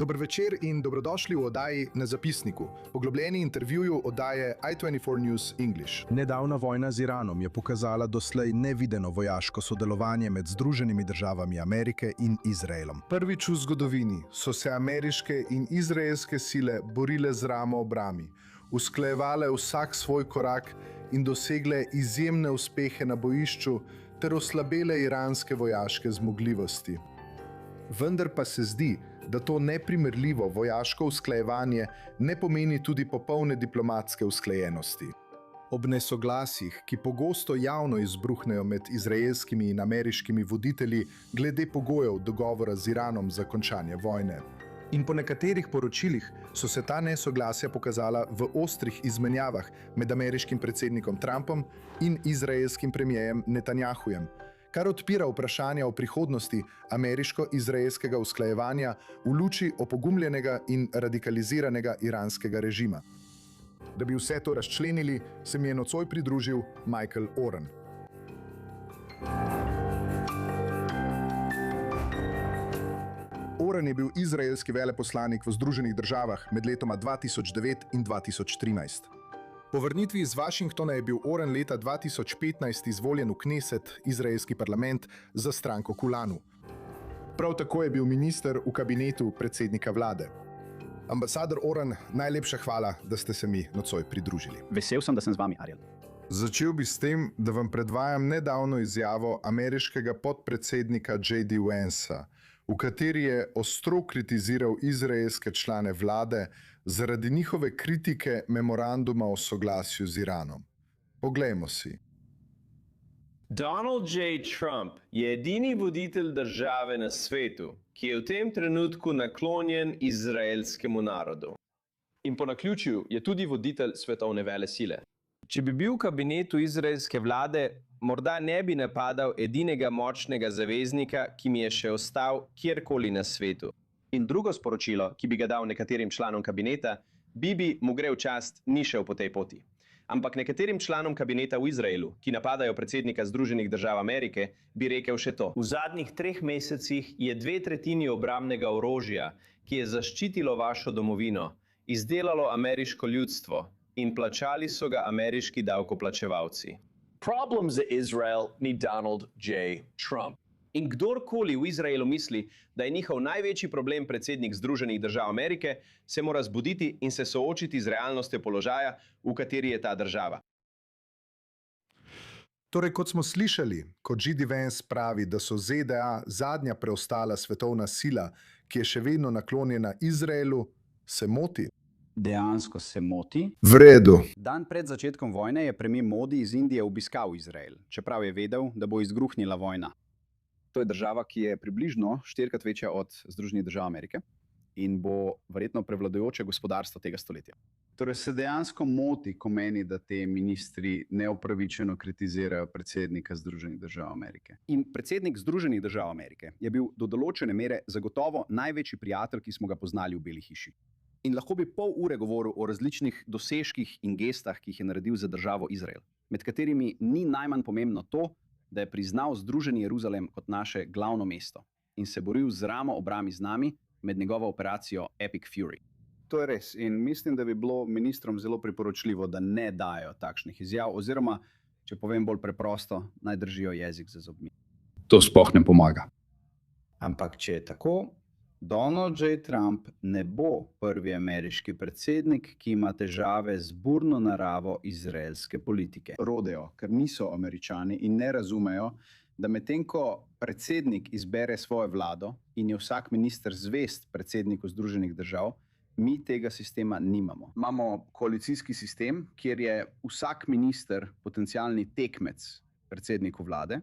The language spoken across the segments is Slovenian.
Dober večer in dobrodošli v oddaji Na zapisniku, poglobljeni intervjuju oddaje i24 News English. Nedavna vojna z Iranom je pokazala doslej nevideno vojaško sodelovanje med Združenimi državami Amerike in Izraelom. Prvič v zgodovini so se ameriške in izraelske sile borile z ramo ob rami, usklajevale vsak svoj korak in dosegle izjemne uspehe na bojišču ter oslabele iranske vojaške zmogljivosti. Vendar pa se zdi, da to neprimerljivo vojaško usklajevanje ne pomeni tudi popolne diplomatske usklajenosti. Ob nesoglasjih, ki pogosto javno izbruhnejo med izraelskimi in ameriškimi voditelji glede pogojev dogovora z Iranom za končanje vojne. In po nekaterih poročilih so se ta nesoglasja pokazala v ostrih izmenjavah med ameriškim predsednikom Trumpom in izraelskim premijerjem Netanjahujem, kar odpira vprašanja o prihodnosti ameriško-izraelskega usklajevanja v luči opogumljenega in radikaliziranega iranskega režima. Da bi vse to razčlenili, se mi je nocoj pridružil Michael Oren. Oren je bil izraelski veleposlanik v Združenih državah med letoma 2009 in 2013. Po vrnitvi iz Washingtona je bil Oren leta 2015 izvoljen v Kneset, izraelski parlament, za stranko Kulanu. Prav tako je bil minister v kabinetu predsednika vlade. Ambasador Oren, najlepša hvala, da ste se mi nocoj pridružili. Vesel sem, da sem z vami, Ariel. Začel bi s tem, da vam predvajam nedavno izjavo ameriškega podpredsednika J.D. Vansa, v kateri je ostro kritiziral izraelske člane vlade zaradi njihove kritike memoranduma o soglasju z Iranom. Poglejmo si. Donald J. Trump je edini voditelj države na svetu, ki je v tem trenutku naklonjen izraelskemu narodu. In po naključju je tudi voditelj svetovne velesile. Če bi bil v kabinetu izraelske vlade, morda ne bi napadal edinega močnega zaveznika, ki mi je še ostal kjerkoli na svetu. In drugo sporočilo, ki bi ga dal nekaterim članom kabineta, Bibi mu gre v čast, ni šel po tej poti. Ampak nekaterim članom kabineta v Izraelu, ki napadajo predsednika Združenih držav Amerike, bi rekel še to. V zadnjih 3 mesecih je 2/3 obrambnega orožja, ki je zaščitilo vašo domovino, izdelalo ameriško ljudstvo in plačali so ga ameriški davkoplačevalci. Problem za Izrael ni Donald J. Trump. In kdorkoli v Izraelu misli, da je njihov največji problem predsednik Združenih držav Amerike, se mora zbuditi in se soočiti z realnostjo položaja, v kateri je ta država. Torej, kot smo slišali, ko J.D. Vance pravi, da so ZDA zadnja preostala svetovna sila, ki je še vedno naklonjena Izraelu, se moti. Dejansko se moti. V redu. Dan pred začetkom vojne je premier Modi iz Indije obiskal Izrael, čeprav je vedel, da bo izbruhnila vojna. To je država, ki je približno 4-krat večja od Združenih držav Amerike in bo verjetno prevladujoče gospodarstvo tega stoletja. Torej se dejansko moti, ko meni, da te ministri neopravičeno kritizirajo predsednika Združenih držav Amerike. In predsednik Združenih držav Amerike je bil do določene mere zagotovo največji prijatelj, ki smo ga poznali v Beli hiši. In lahko bi pol ure govoril o različnih dosežkih in gestah, ki jih je naredil za državo Izrael, med katerimi ni najmanj pomembno to, da je priznal Združeni Jeruzalem kot naše glavno mesto in se boril z ramo ob rami z nami med njegovo operacijo Epic Fury. To je res in mislim, da bi bilo ministrom zelo priporočljivo, da ne dajo takšnih izjav oziroma, če povem bolj preprosto, naj držijo jezik za zobmi. To sploh ne pomaga. Ampak če je tako, Donald J. Trump ne bo prvi ameriški predsednik, ki ima težave z burno naravo izraelske politike. Rodejo, ker niso Američani in ne razumejo, da medtem ko predsednik izbere svojo vlado in je vsak minister zvest predsedniku Združenih držav, mi tega sistema nimamo. Imamo koalicijski sistem, kjer je vsak minister potencialni tekmec predsedniku vlade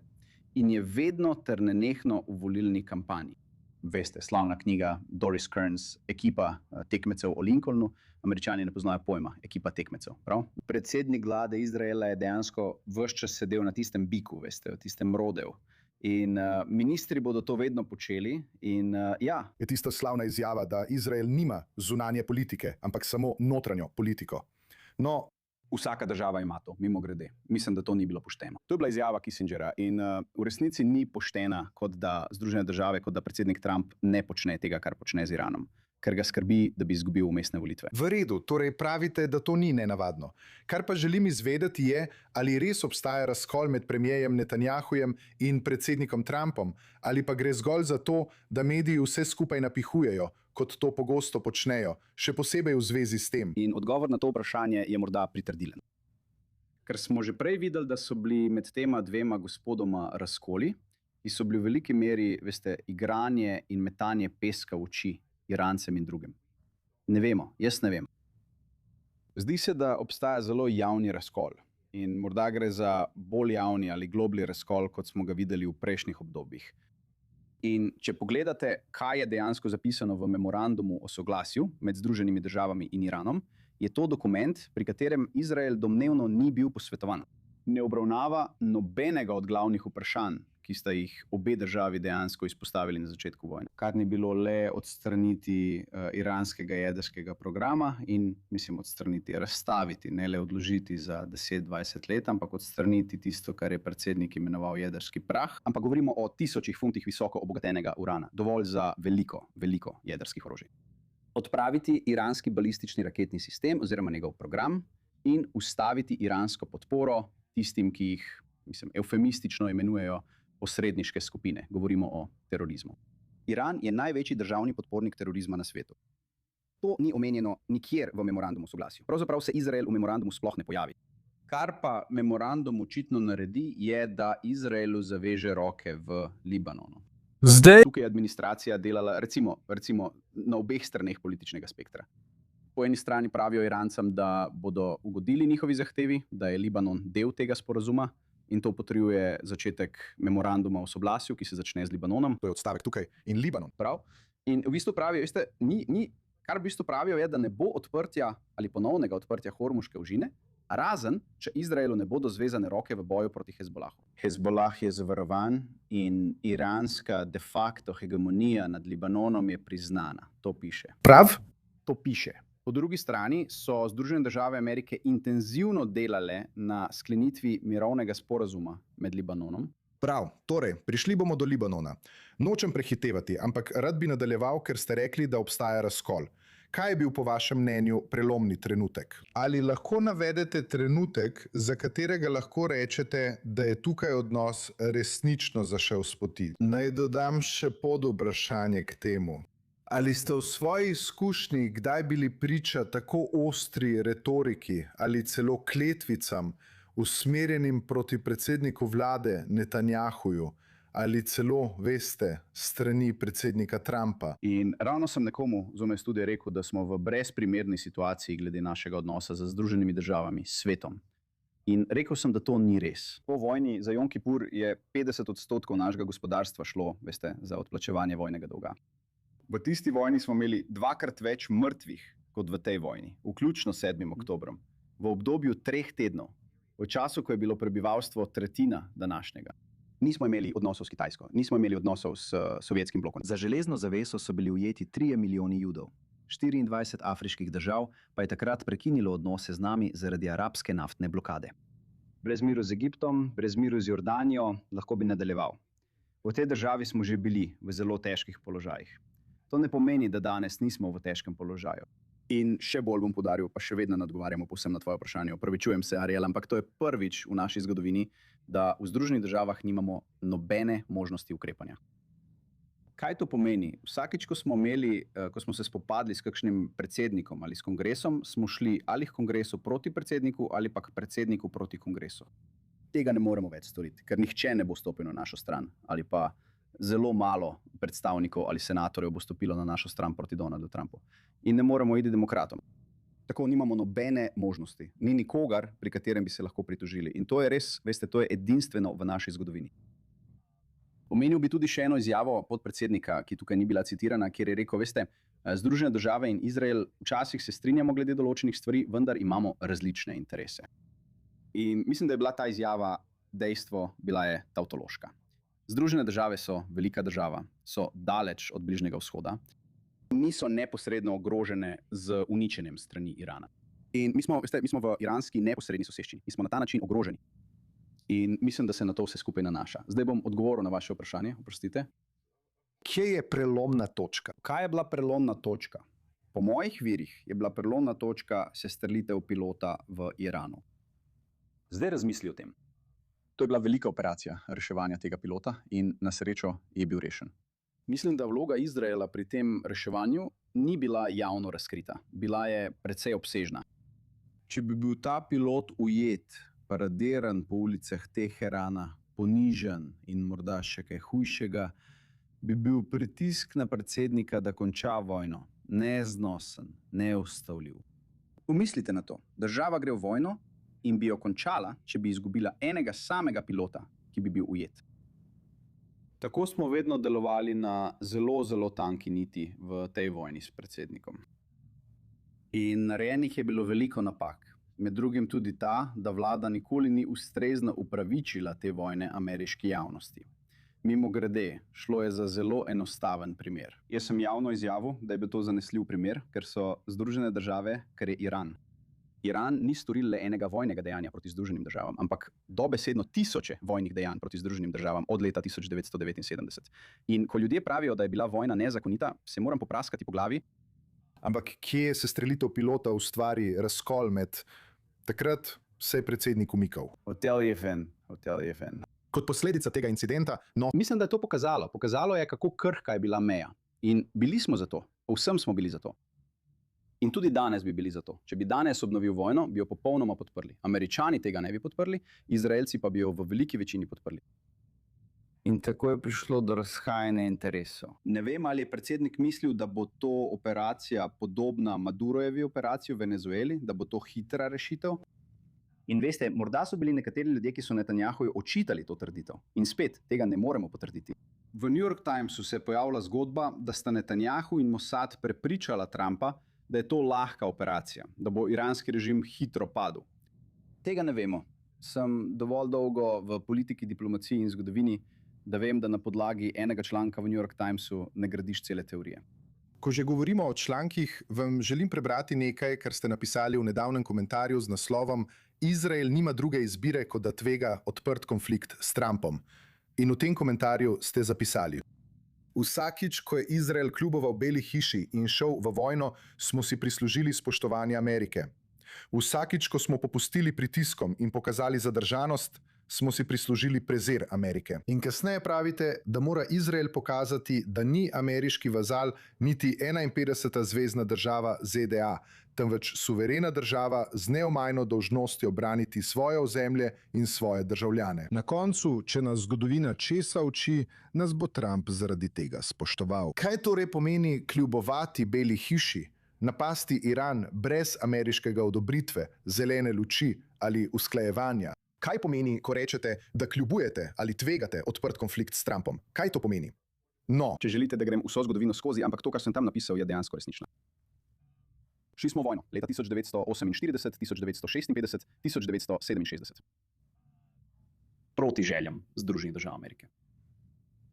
in je vedno ter nenehno v volilni kampanji. Veste, slavna knjiga Doris Kearns, Ekipa tekmecev o Lincolnu, Američani ne poznajo pojma, ekipa tekmecev, prav? Predsednik vlade Izraela je dejansko ves čas sedel na tistem biku, veste, v tistem rodeju. In ministri bodo to vedno počeli in ja. Je tista slavna izjava, da Izrael nima zunanje politike, ampak samo notranjo politiko. No, Vsaka država ima to, mimogrede. Mislim, da to ni bilo pošteno. To je bila izjava Kissingerja in v resnici ni poštena, kot da Združene države, kot da predsednik Trump ne počne tega, kar počne z Iranom. ker ga skrbi, da bi izgubil umestne volitve. V redu, torej pravite, da to ni nenavadno. Kar pa želim izvedeti je, ali res obstaja razkol med premierjem Netanjahujem in predsednikom Trumpom, ali pa gre zgolj za to, da mediji vse skupaj napihujejo, kot to pogosto počnejo, še posebej v zvezi s tem. In odgovor na to vprašanje je morda pritrdilen. Ker smo že prej videli, da so bili med tema dvema gospodoma razkoli, ki so bili v veliki meri, veste, igranje in metanje peska v oči Irancem in drugim. Ne vemo, jaz ne vem. Zdi se, da obstaja zelo javni razkol in morda gre za bolj javni ali globlji razkol, kot smo ga videli v prejšnjih obdobjih. In če pogledate, kaj je dejansko zapisano v memorandumu o soglasju med Združenimi državami in Iranom, je to dokument, pri katerem Izrael domnevno ni bil posvetovan. Ne obravnava nobenega od glavnih vprašanj, ki sta jih obe državi dejansko izpostavili na začetku vojne. Kar ni bilo le odstraniti iranskega jedrskega programa in, odstraniti, razstaviti, ne le odložiti za 10-20 let, ampak odstraniti tisto, kar je predsednik imenoval jedrski prah. Ampak govorimo o tisočih funtih visoko obogatenega urana, dovolj za veliko jedrskih orožij. Odpraviti iranski balistični raketni sistem oziroma njegov program in ustaviti iransko podporo tistim, ki jih, eufemistično imenujejo posredniške skupine. Govorimo o terorizmu. Iran je največji državni podpornik terorizma na svetu. To ni omenjeno nikjer v memorandumu o soglasju. Pravzaprav se Izrael v memorandumu sploh ne pojavi. Kar pa memorandum očitno naredi, je, da Izraelu zaveže roke v Libanonu. Tukaj je administracija delala, recimo na obeh straneh političnega spektra. Po eni strani pravijo Irancem, da bodo ugodili njihovi zahtevi, da je Libanon del tega sporazuma, in to potrjuje začetek memoranduma o soglasju, ki se začne z Libanonom. To je odstavek tukaj in Libanon. Prav. In v bistvu pravijo, kar v bistvu pravijo je, da ne bo odprtja ali ponovnega odprtja Hormuške ožine, razen če Izraelu ne bodo zvezane roke v boju proti Hezbolahu. Hezbolah je zavarovan in iranska de facto hegemonija nad Libanonom je priznana. To piše. Prav? To piše. Po drugi strani so Združene države Amerike intenzivno delale na sklenitvi mirovnega sporazuma med Libanonom. Prav, torej, prišli bomo do Libanona. Nočem prehitevati, ampak rad bi nadaljeval, ker ste rekli, da obstaja razkol. Kaj je bil po vašem mnenju prelomni trenutek? Ali lahko navedete trenutek, za katerega lahko rečete, da je tukaj odnos resnično zašel s poti? Naj dodam še podvprašanje k temu. Ali ste v svoji izkušnji kdaj bili priča tako ostri retoriki ali celo kletvicam, usmerjenim proti predsedniku vlade Netanjahuju, ali celo, veste, strani predsednika Trumpa? In ravno sem nekomu zunaj studia rekel, da smo v brezprimerni situaciji glede našega odnosa z Združenimi državami, s svetom. In rekel sem, da to ni res. Po vojni za Jom Kipur je 50% našega gospodarstva šlo, veste, za odplačevanje vojnega dolga. V tisti vojni smo imeli 2-krat več mrtvih kot v tej vojni, vključno 7. oktobrom, v obdobju 3 tednov, v času, ko je bilo prebivalstvo tretjina današnjega. Nismo imeli odnosov s Kitajsko, nismo imeli odnosov s sovjetskim blokom. Za železno zaveso so bili ujeti 3 milijoni Judov. 24 afriških držav pa je takrat prekinilo odnose z nami zaradi arabske naftne blokade. Brez miru z Egiptom, brez miru z Jordanijo, lahko bi nadaljeval. V tej državi smo že bili v zelo težkih položajih. To ne pomeni, da danes nismo v težkem položaju. In še bolj bom poudaril, pa še vedno odgovarjamo povsem na tvoje vprašanje. Opravičujem se, Ariel, ampak to je prvič v naši zgodovini, da v Združenih državah nimamo nobene možnosti ukrepanja. Kaj to pomeni? Vsakič, ko smo se spopadli s kakšnim predsednikom ali s kongresom, smo šli ali k kongresu proti predsedniku ali pa k predsedniku proti kongresu. Tega ne moremo več storiti, ker nihče ne bo stopil na našo stran ali pa zelo malo predstavnikov ali senatorjev bo stopilo na našo stran proti Donaldu Trumpu. In ne moremo iti demokratom. Tako nimamo nobene možnosti. Ni nikogar, pri katerem bi se lahko pritožili. In to je res, veste, to je edinstveno v naši zgodovini. Omenil bi tudi še eno izjavo podpredsednika, ki tukaj ni bila citirana, kjer je rekel, veste, Združene države in Izrael včasih se strinjamo glede določenih stvari, vendar imamo različne interese. In mislim, da je bila ta izjava dejstvo, bila je tautološka. Združene države so velika država, so daleč od Bližnjega vzhoda, niso neposredno ogrožene z uničenjem strani Irana. In mi smo v iranski neposredni soseščini in smo na ta način ogroženi. In mislim, da se na to vse skupaj nanaša. Zdaj bom odgovoril na vaše vprašanje, oprostite. Kje je prelomna točka? Kaj je bila prelomna točka? Po mojih virih je bila prelomna točka sestrelitev pilota v Iranu. Zdaj razmisli o tem. To je bila velika operacija reševanja tega pilota in na srečo je bil rešen. Mislim, da vloga Izraela pri tem reševanju ni bila javno razkrita. Bila je precej obsežna. Če bi bil ta pilot ujet, paradiran po ulicah Teherana, ponižen in morda še kaj hujšega, bi bil pritisk na predsednika, da konča vojno, neznosen, neustavljiv. Pomislite na to. Država gre v vojno in bi jo končala, če bi izgubila enega samega pilota, ki bi bil ujet. Tako smo vedno delovali na zelo, zelo tanki niti v tej vojni s predsednikom. In narejenih je bilo veliko napak. Med drugim tudi ta, da vlada nikoli ni ustrezno upravičila te vojne ameriški javnosti. Mimogrede, šlo je za zelo enostaven primer. Jaz sem javno izjavil, da je bil to zanesljiv primer, ker so Združene države, ker je Iran. Iran ni storil le enega vojnega dejanja proti Združenim državam, ampak dobesedno tisoče vojnih dejanj proti Združenim državam od leta 1979. In ko ljudje pravijo, da je bila vojna nezakonita, se moram popraskati po glavi. Ampak kje se sestrelitev pilota ustvari razkol med takrat se je predsednik umikal? Hotel je fen. Kot posledica tega incidenta, Mislim, da je to pokazalo. Pokazalo je, kako krhka je bila meja. In bili smo za to. Vsem smo bili za to. In tudi danes bi bili za to. Če bi danes obnovil vojno, bi jo popolnoma podprli. Američani tega ne bi podprli, Izraelci pa bi jo v veliki večini podprli. In tako je prišlo do razhajanja interesov. Ne vem, ali je predsednik mislil, da bo to operacija podobna Madurojevi operaciji v Venezueli, da bo to hitra rešitev. In veste, morda so bili nekateri ljudje, ki so Netanjahuju očitali to trditev. In spet, tega ne moremo potrditi. V New York Timesu se je pojavila zgodba, da sta Netanjahu in Mossad prepričala Trumpa, da je to lahka operacija, da bo iranski režim hitro padel. Tega ne vemo. Sem dovolj dolgo v politiki, diplomaciji in zgodovini, da vem, da na podlagi enega članka v New York Timesu ne gradiš cele teorije. ko že govorimo o člankih, vam želim prebrati nekaj, kar ste napisali v nedavnem komentarju z naslovom Izrael nima druge izbire, kot da tvega odprt konflikt s Trumpom. In v tem komentarju ste zapisali: Vsakič, ko je Izrael kljuboval Beli hiši in šel v vojno, smo si prislužili spoštovanje Amerike. Vsakič, ko smo popustili pritiskom in pokazali zadržanost, smo si prislužili prezir Amerike. In kasneje pravite, da mora Izrael pokazati, da ni ameriški vazal niti 51. zvezna država ZDA, temveč suverena država z neomajno dolžnostjo braniti svoje ozemlje in svoje državljane. Na koncu, če nas zgodovina česa uči, nas bo Trump zaradi tega spoštoval. Kaj torej pomeni kljubovati Beli hiši, napasti Iran brez ameriškega odobritve, zelene luči ali usklajevanja? Kaj pomeni, ko rečete, da kljubujete ali tvegate odprt konflikt s Trumpom? Kaj to pomeni? No, Če želite, da grem vso zgodovino skozi, ampak to, kar sem tam napisal, je dejansko resnično. Šli smo v vojno leta 1948, 1956, 1967. Proti željam Združenih držav Amerike.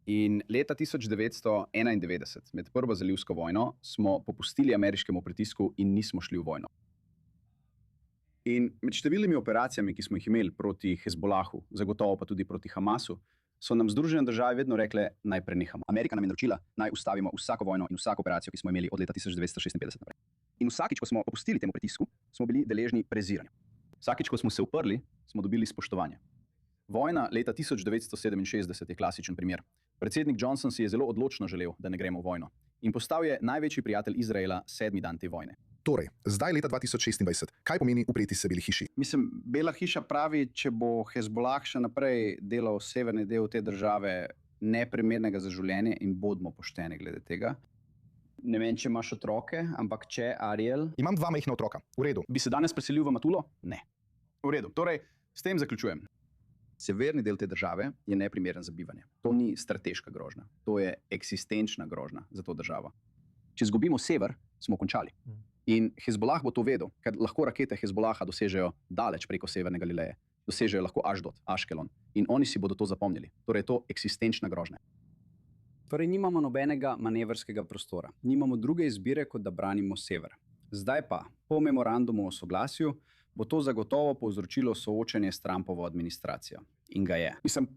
In leta 1991, med prvo zalivsko vojno, smo popustili ameriškemu pritisku in nismo šli v vojno. In med številnimi operacijami, ki smo jih imeli proti Hezbolahu, zagotovo pa tudi proti Hamasu, so nam Združene države vedno rekle, naj prenehamo. Amerika nam je naročila, naj ustavimo vsako vojno in vsako operacijo, ki smo imeli od leta 1956 naprej. In vsakič, ko smo popustili temu pritisku, smo bili deležni preziranja. Vsakič, ko smo se uprli, smo dobili spoštovanje. Vojna leta 1967 je klasičen primer. Predsednik Johnson si je zelo odločno želel, da ne gremo v vojno. In postal je največji prijatelj Izraela 7. dan te vojne. torej, zdaj leta 2026, kaj pomeni upreti se Beli hiši? Mislim, Bela hiša pravi, če bo Hezbolah še naprej delal severni del te države neprimernega za življenje, in bodimo pošteni glede tega. Ne vem, če imaš otroke, ampak če, Ariel. Imam 2 majhna otroka, v redu. Bi se danes preselil v Matulo? Ne. V redu. Torej, s tem zaključujem. Severni del te države je neprimeren za bivanje. To ni strateška grožnja, to je eksistenčna grožnja za to državo. Če izgubimo sever, smo končali. In Hezbolah bo to vedel, ker lahko rakete Hezbolaha dosežejo daleč preko severne Galileje. Dosežejo lahko Ašdod, Aškelon. In oni si bodo to zapomnili. Torej, je to eksistenčna grožnja. Torej, nimamo nobenega manevrskega prostora. Nimamo druge izbire, kot da branimo sever. Zdaj pa, po memorandumu o soglasju, bo to zagotovo povzročilo soočenje s Trumpovo administracijo. In ga je. Mislim,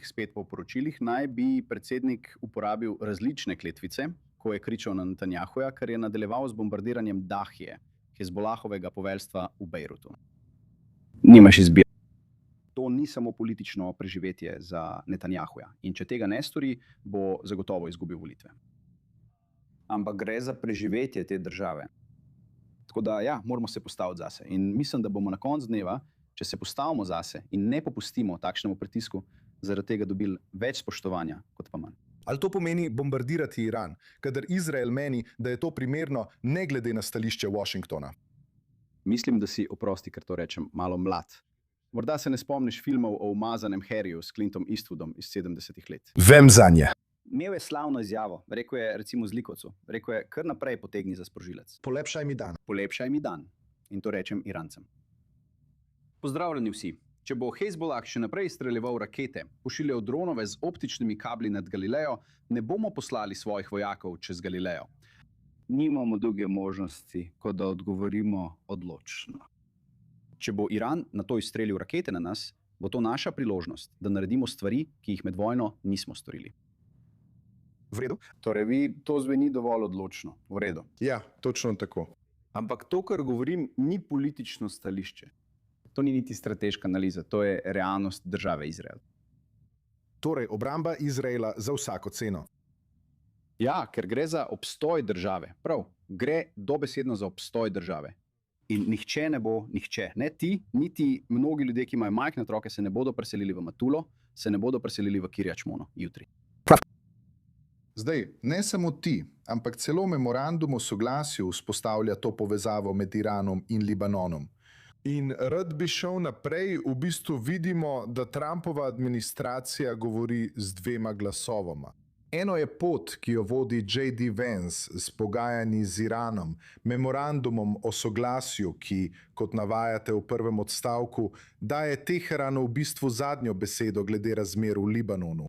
spet po poročilih, naj bi predsednik uporabil različne kletvice, ko je kričal na Netanjahuja, ker je nadaljeval z bombardiranjem Dahije, Hezbolahovega poveljstva v Bejrutu. Nimaš izbire. To ni samo politično preživetje za Netanjahuja. In če tega ne stori, bo zagotovo izgubil volitve. Ampak gre za preživetje te države. Tako da, ja, moramo se postaviti zase. In mislim, da bomo na koncu dneva, če se postavimo zase in ne popustimo takšnemu pritisku, zaradi tega dobili več spoštovanja, kot pa manj. Ali to pomeni bombardirati Iran, kadar Izrael meni, da je to primerno, ne glede na stališče Washingtona? Mislim, da si, oprosti, ker to rečem, malo mlad. Morda se ne spomniš filmov o umazanem Harryju s Clintom Eastwoodom iz 70-ih let. Vem zanje. Imel je slavno izjavo, rekel je recimo Zlikovcu, rekel je, kar naprej potegni za sprožilec. Polepšaj mi dan. Polepšaj mi dan. In to rečem Irancem. Pozdravljeni vsi. Če bo Hezbollah še naprej streljeval rakete, pošiljal dronove z optičnimi kabli nad Galilejo, ne bomo poslali svojih vojakov čez Galilejo. Nimamo druge možnosti, kot da odgovorimo odločno. Če bo Iran na to izstrelil rakete na nas, bo to naša priložnost, da naredimo stvari, ki jih med vojno nismo storili. V redu? Torej, to zveni dovolj odločno. V redu. Ja, točno tako. Ampak to, kar govorim, ni politično stališče. To ni niti strateška analiza, to je realnost države Izrael. Torej, obramba Izraela za vsako ceno. Ja, ker gre za obstoj države. Prav, gre dobesedno za obstoj države. In nihče ne bo, ne ti, niti mnogi ljudje, ki imajo majhne otroke, se ne bodo preselili v Matulo, se ne bodo preselili v Kirjat Šmono jutri. Zdaj, ne samo ti, ampak celo memorandum o soglasju vzpostavlja to povezavo med Iranom in Libanonom. In rad bi šel naprej, v bistvu vidimo, da Trumpova administracija govori z dvema glasovoma. Eno je pot, ki jo vodi J.D. Vance s pogajanji z Iranom, memorandumom o soglasju, ki, kot navajate v prvem odstavku, daje Teheranu v bistvu zadnjo besedo glede razmer v Libanonu.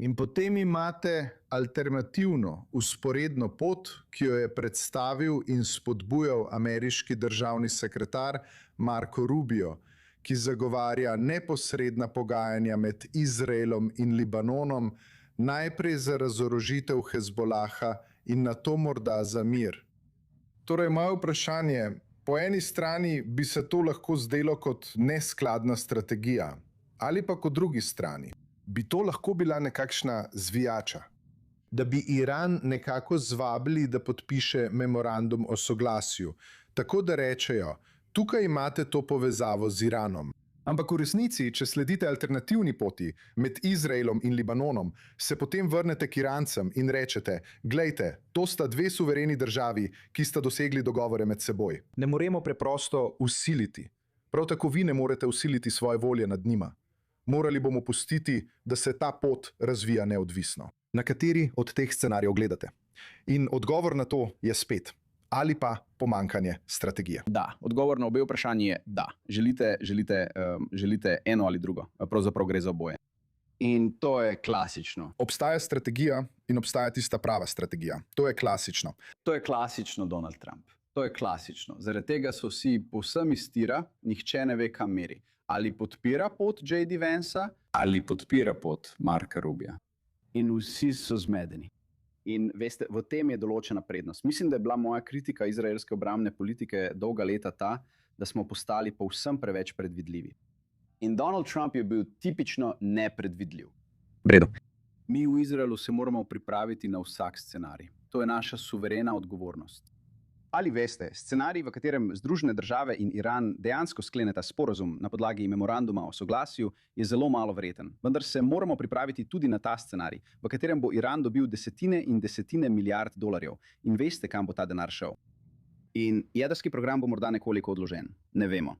In potem imate alternativno, vzporedno pot, ki jo je predstavil in spodbujal ameriški državni sekretar Marco Rubio, ki zagovarja neposredna pogajanja med Izraelom in Libanonom, najprej za razorožitev Hezbolaha in nato morda za mir. Torej, moje vprašanje, po eni strani bi se to lahko zdelo kot neskladna strategija, ali pa po drugi strani. Bi to lahko bila nekakšna zvijača? Da bi Iran nekako zvabili, da podpiše memorandum o soglasju, tako da rečejo, tukaj imate to povezavo z Iranom. Ampak v resnici, če sledite alternativni poti med Izraelom in Libanonom, se potem vrnete k Irancem in rečete, glejte, to sta dve suvereni državi, ki sta dosegli dogovore med seboj. Ne moremo preprosto vsiliti. Prav tako vi ne morete vsiliti svoje volje nad njima. Morali bomo pustiti, da se ta pot razvija neodvisno. Na kateri od teh scenarijev gledate? In odgovor na to je spet, ali pa pomankanje strategije. Da, odgovor na obe vprašanji je da. Želite eno ali drugo. Pravzaprav gre za oboje. In to je klasično. Obstaja strategija in obstaja tista prava strategija. To je klasično. To je klasično Donald Trump. To je klasično. Zaradi tega so vsi povsem iz tira, nihče ne ve, kam meri. Ali podpira pot J.D. Vansa, ali podpira pot Marca Rubija. In vsi so zmedeni. In veste, v tem je določena prednost. Mislim, da je bila moja kritika izraelske obrambne politike dolga leta ta, da smo postali povsem preveč predvidljivi. In Donald Trump je bil tipično nepredvidljiv. Bredo. Mi v Izraelu se moramo pripraviti na vsak scenarij. To je naša suverena odgovornost. Ali veste, scenarij, v katerem Združene države in Iran dejansko skleneta sporazum na podlagi memoranduma o soglasju, je zelo malo verjeten. Vendar se moramo pripraviti tudi na ta scenarij, v katerem bo Iran dobil desetine in desetine milijard dolarjev. In veste, kam bo ta denar šel. In jedrski program bo morda nekoliko odložen. Ne vemo.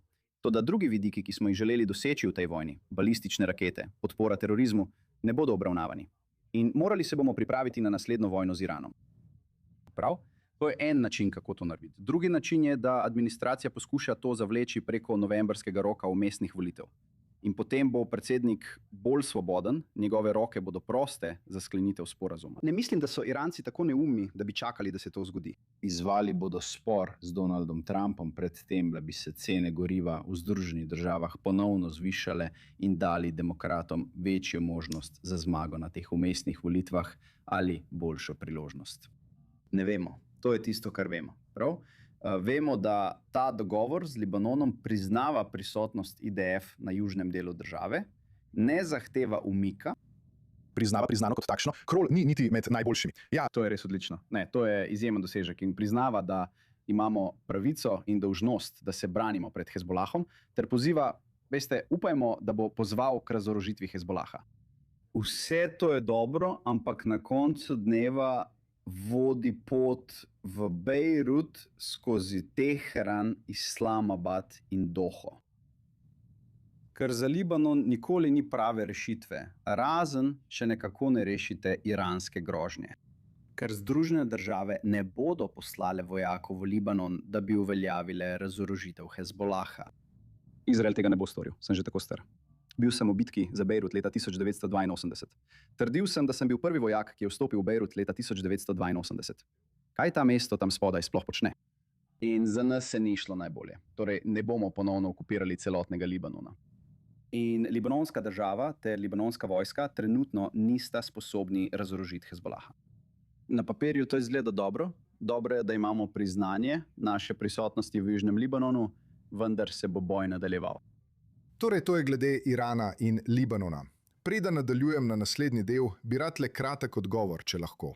Toda drugi vidiki, ki smo jih želeli doseči v tej vojni, balistične rakete, podpora terorizmu, ne bodo obravnavani. In morali se bomo pripraviti na naslednjo vojno z Iranom. Prav? To je en način, kako to narediti. Drugi način je, da administracija poskuša to zavleči preko novembrskega roka vmesnih volitev. In potem bo predsednik bolj svoboden, njegove roke bodo proste za sklenitev sporazuma. Ne mislim, da so Iranci tako neumni, da bi čakali, da se to zgodi. Izvali bodo spor z Donaldom Trumpom pred tem, da bi se cene goriva v Združenih državah ponovno zvišale in dali demokratom večjo možnost za zmago na teh vmesnih volitvah ali boljšo priložnost. Ne vemo. To je tisto, kar vemo. Prav? Vemo, da ta dogovor z Libanonom priznava prisotnost IDF na južnem delu države, ne zahteva umika. Priznava priznano kot takšno. Krol ni niti med najboljšimi. Ja, To je res odlično. Ne, to je izjemen dosežek in priznava, da imamo pravico in dolžnost, da se branimo pred Hezbolahom, ter poziva, veste, upajmo, da bo pozval k razorožitvi Hezbolaha. Vse to je dobro, ampak na koncu dneva vodi pot v Bejrut skozi Teheran, Islamabad in Doho. Ker za Libanon nikoli ni prave rešitve, razen če nekako ne rešite iranske grožnje. Ker Združene države ne bodo poslale vojakov v Libanon, da bi uveljavile razorožitev Hezbolaha. Izrael tega ne bo storil, sem že tako star. Bil sem v bitki za Bejrut leta 1982. Trdil sem, da sem bil prvi vojak, ki je vstopil v Bejrut leta 1982. Kaj ta mesto tam spodaj sploh počne? In za nas se ni šlo najbolje. Torej, ne bomo ponovno okupirali celotnega Libanona. In libanonska država ter libanonska vojska trenutno nista sposobni razorožiti Hezbolaha. Na papirju to izgleda dobro. Dobro je, da imamo priznanje naše prisotnosti v Južnem Libanonu, vendar se bo boj nadaljeval. Torej, to je glede Irana in Libanona. Preden nadaljujem na naslednji del, bi rad le kratek odgovor, če lahko.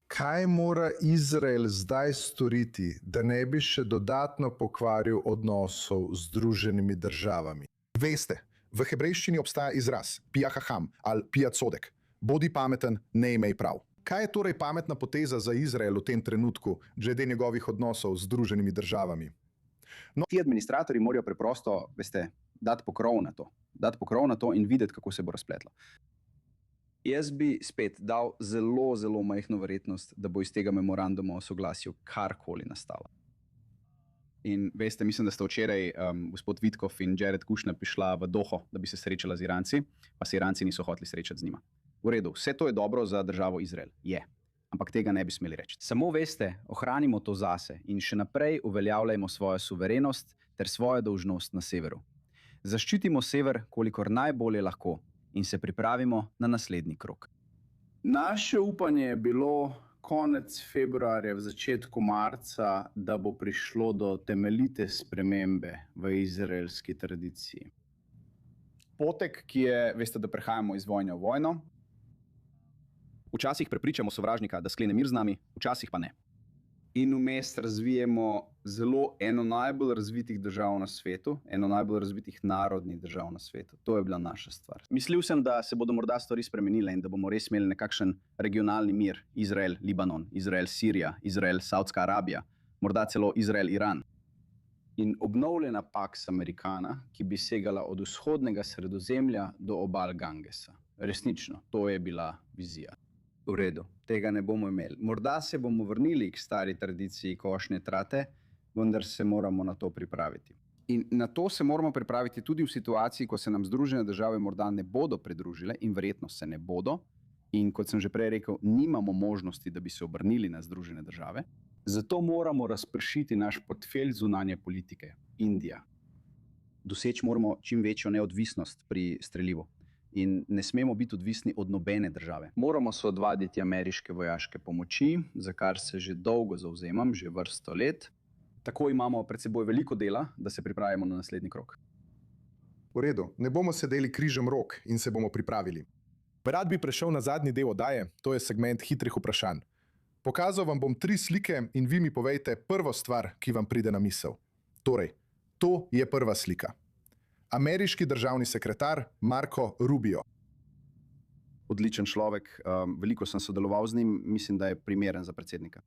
Kaj mora Izrael zdaj storiti, da ne bi še dodatno pokvaril odnosov z Združenimi državami? Veste, v hebrejščini obstaja izraz pija haham ali pija codek. Bodi pameten, ne imej prav. Kaj je torej pametna poteza za Izrael v tem trenutku, glede njegovih odnosov z Združenimi državami? Ti administratorji morajo preprosto, veste, dati pokrov na to. Dati pokrov na to in videti, kako se bo razpletlo. Jaz bi spet dal zelo, zelo majhno verjetnost, da bo iz tega memoranduma o soglasju karkoli nastalo. In veste, mislim, da sta včeraj gospod Witkoff in Jared Kushner prišla v Doho, da bi se srečala z Iranci, pa se Iranci niso hoteli srečati z njima. V redu, vse to je dobro za državo Izrael. Je. Ampak tega ne bi smeli reči. Samo veste, ohranimo to zase in še naprej uveljavljajmo svojo suverenost ter svojo dolžnost na severu. Zaščitimo sever, kolikor najbolje lahko in se pripravimo na naslednji krog. Naše upanje je bilo konec februarja, v začetku marca, da bo prišlo do temeljite spremembe v izraelski tradiciji. Potek, ki je, veste, da prehajamo iz vojne v vojno. Včasih prepričamo sovražnika, da sklene mir z nami, včasih pa ne. In vmes razvijemo eno najbolj razvitih držav na svetu, eno najbolj razvitih narodnih držav na svetu. To je bila naša stvar. Mislil sem, da se bodo morda stvari spremenile in da bomo res imeli nekakšen regionalni mir. Izrael, Libanon, Izrael, Sirija, Izrael, Saudska Arabija, morda celo Izrael, Iran. In obnovljena Pax Americana, ki bi segala od vzhodnega Sredozemlja do obal Gangesa. Resnično, to je bila vizija. V redu, tega ne bomo imeli. Morda se bomo vrnili k stari tradiciji košnje trate, vendar se moramo na to pripraviti. In na to se moramo pripraviti tudi v situaciji, ko se nam Združene države morda ne bodo pridružile in verjetno se ne bodo. In kot sem že prej rekel, nimamo možnosti, da bi se obrnili na Združene države. Zato moramo razpršiti naš portfelj zunanje politike, Indija. Doseči moramo čim večjo neodvisnost pri strelivu. In ne smemo biti odvisni od nobene države. Moramo se odvaditi ameriške vojaške pomoči, za kar se že dolgo zavzemam, že vrsto let. Tako imamo pred seboj veliko dela, da se pripravimo na naslednji krog. V redu, ne bomo sedeli križem rok in se bomo pripravili. Rad bi prešel na zadnji del oddaje, to je segment hitrih vprašanj. Pokazal vam bom 3 slike in vi mi povejte prvo stvar, ki vam pride na misel. Torej, to je prva slika. Ameriški državni sekretar Marco Rubio. Odličen človek, veliko sem sodeloval z njim, mislim, da je primeren za predsednika.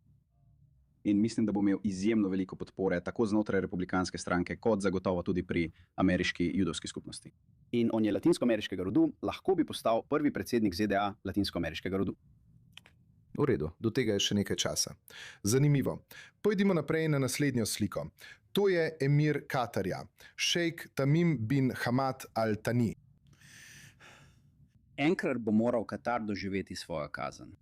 In mislim, da bo imel izjemno veliko podpore, tako znotraj republikanske stranke, kot zagotovo tudi pri ameriški judovski skupnosti. In on je latinskoameriškega rodu, lahko bi postal prvi predsednik ZDA latinskoameriškega rodu. V redu, do tega je še nekaj časa. Zanimivo. Pojdimo naprej na naslednjo sliko. To je emir Katarja, šejk Tamim bin Hamad Al Thani. Enkrat bo moral Katar doživeti svojo kazen.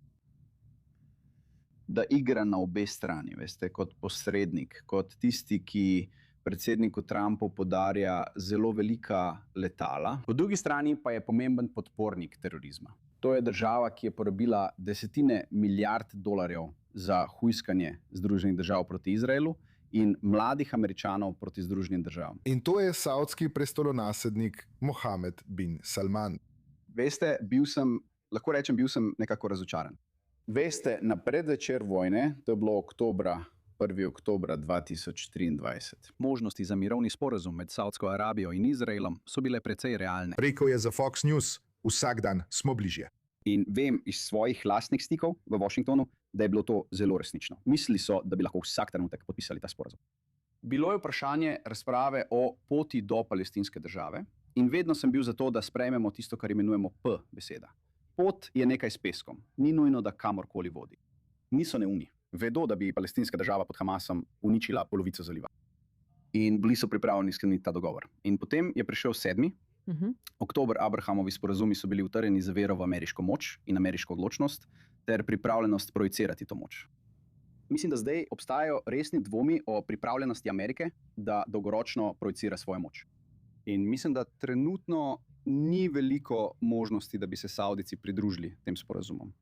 Da igra na obe strani, veste, kot posrednik, kot tisti, ki predsedniku Trumpu podarja zelo velika letala. Po drugi strani pa je pomemben podpornik terorizma. To je država, ki je porabila desetine milijard dolarjev za hujskanje Združenih držav proti Izraelu in mladih Američanov proti Združenim državam. In to je saudski prestolonasednik Mohamed bin Salman. Veste, lahko rečem, bil sem nekako razočaran. Veste, na predvečer vojne, to je bilo 1. oktobra 2023. Možnosti za mirovni sporazum med Saudsko Arabijo in Izraelom so bile precej realne. Rekel je za Fox News, vsak dan smo bližje. In vem iz svojih lastnih stikov v Washingtonu, da je bilo to zelo resnično. Mislili so, da bi lahko vsak trenutek podpisali ta sporazum. Bilo je vprašanje razprave o poti do palestinske države in vedno sem bil za to, da sprejmemo tisto, kar imenujemo P beseda. Pot je nekaj s peskom, ni nujno, da kamorkoli vodi. Niso neumni, vedo, da bi palestinska država pod Hamasom uničila polovico zaliva. In bili so pripravljeni skleniti ta dogovor. In potem je prišel 7. oktober, Abrahamovi sporazumi so bili utrjeni za vero v ameriško moč in ameriško odločnost ter pripravljenost projicirati to moč. Mislim, da zdaj obstajajo resni dvomi o pripravljenosti Amerike, da dolgoročno projicira svojo moč. In mislim, da trenutno ni veliko možnosti, da bi se Savdici pridružili tem sporazumom.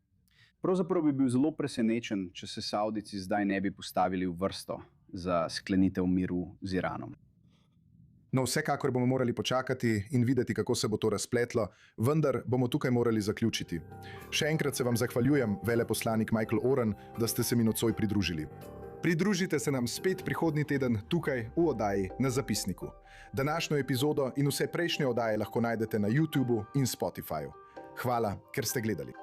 Pravzaprav bi bil zelo presenečen, če se Savdici zdaj ne bi postavili v vrsto za sklenitev miru z Iranom. No, vsekakor bomo morali počakati in videti, kako se bo to razpletlo, vendar bomo tukaj morali zaključiti. Še enkrat se vam zahvaljujem, veleposlanik Michael Oren, da ste se mi nocoj pridružili. Pridružite se nam spet prihodnji teden tukaj v oddaji Na zapisniku. Današnjo epizodo in vse prejšnje oddaje lahko najdete na YouTubu in Spotifyju. Hvala, ker ste gledali.